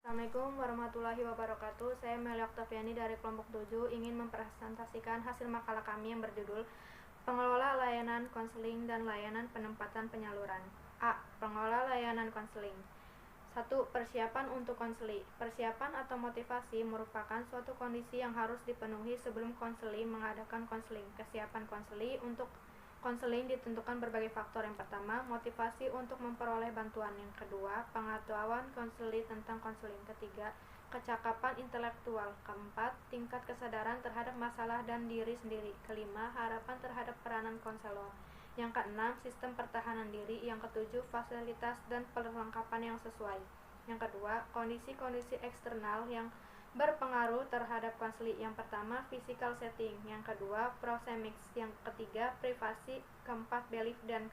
Assalamualaikum warahmatullahi wabarakatuh. Saya Meli Oktaviani dari kelompok 7 ingin mempresentasikan hasil makalah kami yang berjudul Pengelola Layanan Konseling dan Layanan Penempatan Penyaluran. A. Pengelola layanan konseling. 1. Persiapan untuk konseli. Persiapan atau motivasi merupakan suatu kondisi yang harus dipenuhi sebelum konseli mengadakan konseling. Kesiapan konseli untuk konseling ditentukan berbagai faktor. Yang pertama, motivasi untuk memperoleh bantuan. Yang kedua, pengetahuan konseli tentang konseling. Ketiga, kecakapan intelektual. Keempat, tingkat kesadaran terhadap masalah dan diri sendiri. Kelima, harapan terhadap peranan konselor. Yang keenam, sistem pertahanan diri. Yang ketujuh, fasilitas dan perlengkapan yang sesuai. Yang kedua, kondisi-kondisi eksternal yang berpengaruh terhadap konseli. Yang pertama, physical setting. Yang kedua, proxemics. Yang ketiga, privasi. Keempat, belief. Dan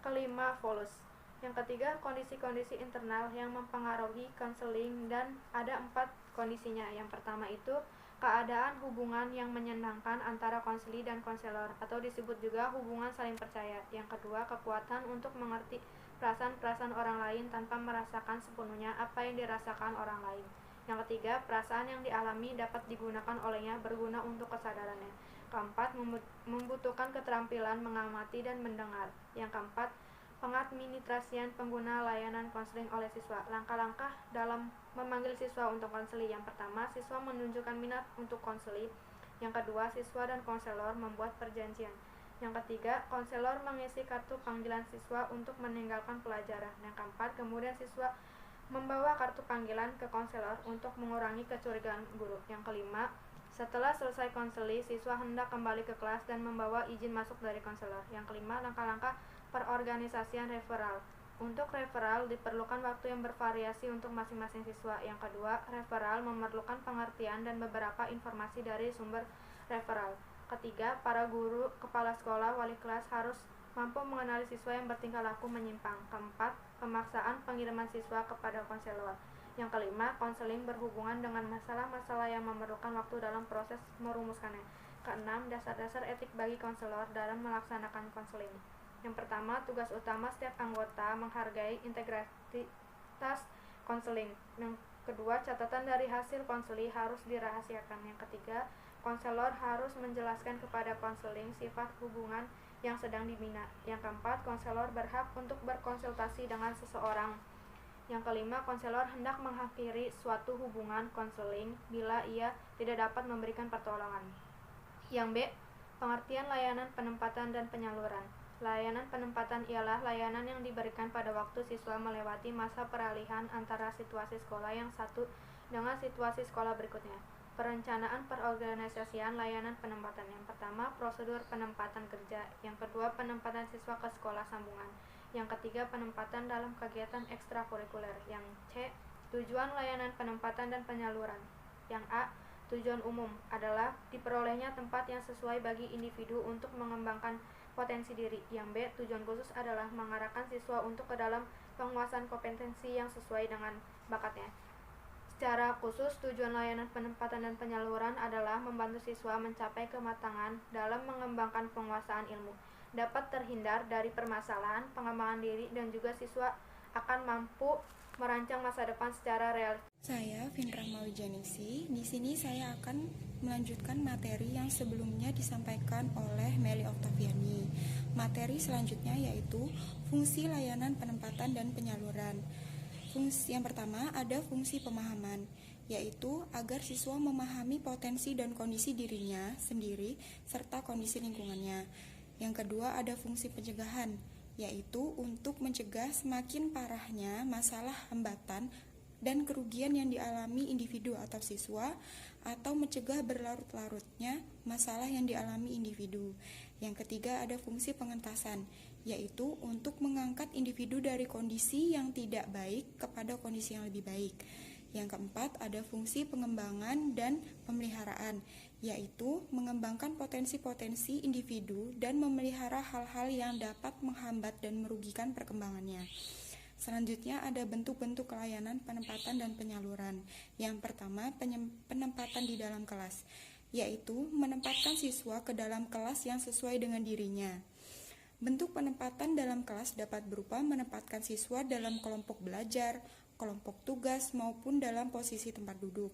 kelima, volus. Yang ketiga, kondisi-kondisi internal yang mempengaruhi konseling, dan ada 4 kondisinya. Yang pertama itu keadaan hubungan yang menyenangkan antara konseli dan konselor, atau disebut juga hubungan saling percaya. Yang kedua, kekuatan untuk mengerti perasaan-perasaan orang lain tanpa merasakan sepenuhnya apa yang dirasakan orang lain. Yang ketiga, perasaan yang dialami dapat digunakan olehnya berguna untuk kesadarannya. Keempat, membutuhkan keterampilan mengamati dan mendengar. Yang keempat, pengadministrasian pengguna layanan konseling oleh siswa. Langkah-langkah dalam memanggil siswa untuk konseli. Yang pertama, siswa menunjukkan minat untuk konseli. Yang kedua, siswa dan konselor membuat perjanjian. Yang ketiga, konselor mengisi kartu panggilan siswa untuk meninggalkan pelajaran. Yang keempat, kemudian siswa membawa kartu panggilan ke konselor untuk mengurangi kecurigaan guru. Yang kelima, setelah selesai konseli, siswa hendak kembali ke kelas dan membawa izin masuk dari konselor. Yang kelima, langkah-langkah perorganisasian referral. Untuk referral diperlukan waktu yang bervariasi untuk masing-masing siswa. Yang kedua, referral memerlukan pengertian dan beberapa informasi dari sumber referral. Ketiga, para guru, kepala sekolah, wali kelas harus mampu mengenali siswa yang bertingkah laku menyimpang. Keempat, pemaksaan pengiriman siswa kepada konselor. Yang kelima, konseling berhubungan dengan masalah-masalah yang memerlukan waktu dalam proses merumuskannya. Keenam, dasar-dasar etik bagi konselor dalam melaksanakan konseling. Yang pertama, tugas utama setiap anggota menghargai integritas konseling. Yang kedua, catatan dari hasil konseli harus dirahasiakan. Yang ketiga, konselor harus menjelaskan kepada konseling sifat hubungan yang sedang dibina. Yang keempat, konselor berhak untuk berkonsultasi dengan seseorang. Yang kelima, konselor hendak mengakhiri suatu hubungan konseling bila ia tidak dapat memberikan pertolongan. Yang B, pengertian layanan penempatan dan penyaluran. Layanan penempatan ialah layanan yang diberikan pada waktu siswa melewati masa peralihan antara situasi sekolah yang satu dengan situasi sekolah berikutnya. Perencanaan perorganisasian layanan penempatan. Yang pertama, prosedur penempatan kerja. Yang kedua, penempatan siswa ke sekolah sambungan. Yang ketiga, penempatan dalam kegiatan ekstrakurikuler. Yang C, tujuan layanan penempatan dan penyaluran. Yang A, tujuan umum adalah diperolehnya tempat yang sesuai bagi individu untuk mengembangkan potensi diri. Yang B, tujuan khusus adalah mengarahkan siswa untuk ke dalam penguasaan kompetensi yang sesuai dengan bakatnya. Secara khusus, tujuan layanan penempatan dan penyaluran adalah membantu siswa mencapai kematangan dalam mengembangkan penguasaan ilmu, dapat terhindar dari permasalahan, pengembangan diri, dan juga siswa akan mampu merancang masa depan secara realistis. Saya Vindra Mawijanisi. Di sini saya akan melanjutkan materi yang sebelumnya disampaikan oleh Meli Oktaviani. Materi selanjutnya yaitu fungsi layanan penempatan dan penyaluran. Fungsi yang pertama ada fungsi pemahaman, yaitu agar siswa memahami potensi dan kondisi dirinya sendiri serta kondisi lingkungannya. Yang kedua ada fungsi pencegahan, yaitu untuk mencegah semakin parahnya masalah hambatan dan kerugian yang dialami individu atau siswa, atau mencegah berlarut-larutnya masalah yang dialami individu. Yang ketiga ada fungsi pengentasan, yaitu untuk mengangkat individu dari kondisi yang tidak baik kepada kondisi yang lebih baik. Yang keempat ada fungsi pengembangan dan pemeliharaan, yaitu mengembangkan potensi-potensi individu dan memelihara hal-hal yang dapat menghambat dan merugikan perkembangannya. Selanjutnya ada bentuk-bentuk layanan penempatan dan penyaluran. Yang pertama, penempatan di dalam kelas, yaitu menempatkan siswa ke dalam kelas yang sesuai dengan dirinya. Bentuk penempatan dalam kelas dapat berupa menempatkan siswa dalam kelompok belajar, kelompok tugas, maupun dalam posisi tempat duduk.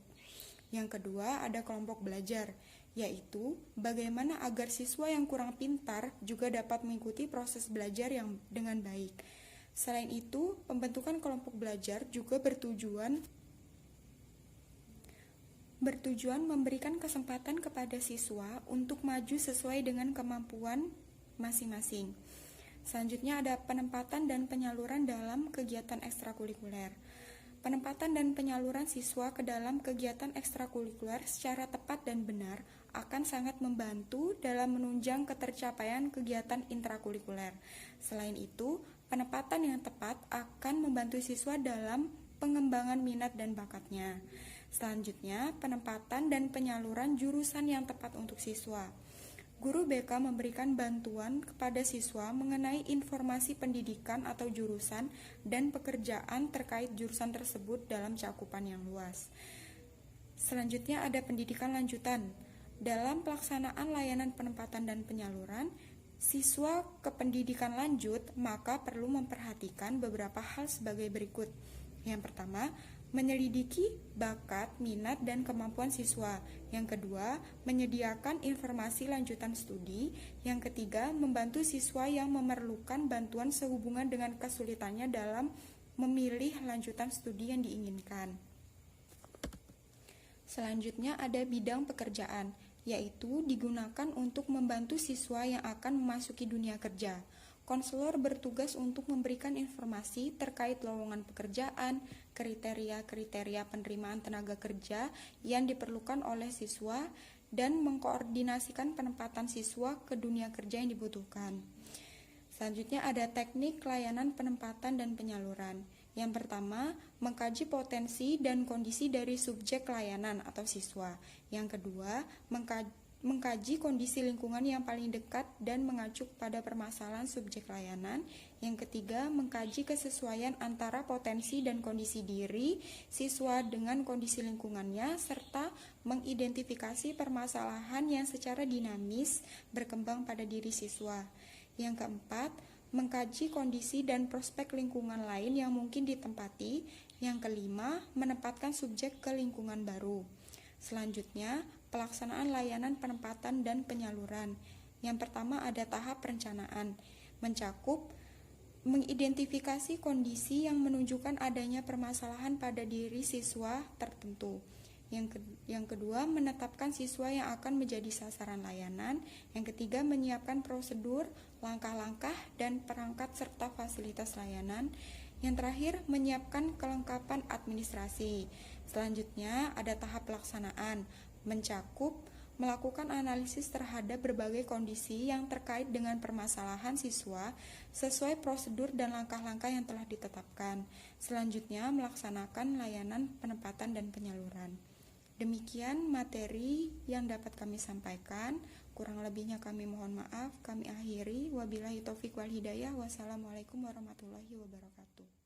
Yang kedua, ada kelompok belajar, yaitu bagaimana agar siswa yang kurang pintar juga dapat mengikuti proses belajar yang dengan baik. Selain itu, pembentukan kelompok belajar juga bertujuan memberikan kesempatan kepada siswa untuk maju sesuai dengan kemampuan masing-masing. Selanjutnya ada penempatan dan penyaluran dalam kegiatan ekstrakurikuler. Penempatan dan penyaluran siswa ke dalam kegiatan ekstrakurikuler secara tepat dan benar akan sangat membantu dalam menunjang ketercapaian kegiatan intrakurikuler. Selain itu, penempatan yang tepat akan membantu siswa dalam pengembangan minat dan bakatnya. Selanjutnya, penempatan dan penyaluran jurusan yang tepat untuk siswa. Guru BK memberikan bantuan kepada siswa mengenai informasi pendidikan atau jurusan dan pekerjaan terkait jurusan tersebut dalam cakupan yang luas. Selanjutnya ada pendidikan lanjutan. Dalam pelaksanaan layanan penempatan dan penyaluran siswa ke pendidikan lanjut, maka perlu memperhatikan beberapa hal sebagai berikut. Yang pertama, menyelidiki bakat, minat, dan kemampuan siswa. Yang kedua, menyediakan informasi lanjutan studi. Yang ketiga, membantu siswa yang memerlukan bantuan sehubungan dengan kesulitannya dalam memilih lanjutan studi yang diinginkan. Selanjutnya ada bidang pekerjaan, yaitu digunakan untuk membantu siswa yang akan memasuki dunia kerja. Konselor bertugas untuk memberikan informasi terkait lowongan pekerjaan, kriteria-kriteria penerimaan tenaga kerja yang diperlukan oleh siswa, dan mengkoordinasikan penempatan siswa ke dunia kerja yang dibutuhkan. Selanjutnya ada teknik layanan penempatan dan penyaluran. Yang pertama, mengkaji potensi dan kondisi dari subjek layanan atau siswa. Yang kedua, mengkaji kondisi lingkungan yang paling dekat dan mengacu pada permasalahan subjek layanan. Yang ketiga, mengkaji kesesuaian antara potensi dan kondisi diri siswa dengan kondisi lingkungannya, serta mengidentifikasi permasalahan yang secara dinamis berkembang pada diri siswa. Yang keempat, mengkaji kondisi dan prospek lingkungan lain yang mungkin ditempati. Yang kelima, menempatkan subjek ke lingkungan baru. Selanjutnya, pelaksanaan layanan penempatan dan penyaluran. Yang pertama ada tahap perencanaan, mencakup mengidentifikasi kondisi yang menunjukkan adanya permasalahan pada diri siswa tertentu. Yang kedua, menetapkan siswa yang akan menjadi sasaran layanan. Yang ketiga, menyiapkan prosedur, langkah-langkah, dan perangkat serta fasilitas layanan. Yang terakhir, menyiapkan kelengkapan administrasi. Selanjutnya, ada tahap pelaksanaan, mencakup melakukan analisis terhadap berbagai kondisi yang terkait dengan permasalahan siswa sesuai prosedur dan langkah-langkah yang telah ditetapkan. Selanjutnya, melaksanakan layanan penempatan dan penyaluran. Demikian materi yang dapat kami sampaikan. Kurang lebihnya kami mohon maaf. Kami akhiri. Wabillahi taufik wal hidayah. Wassalamualaikum warahmatullahi wabarakatuh.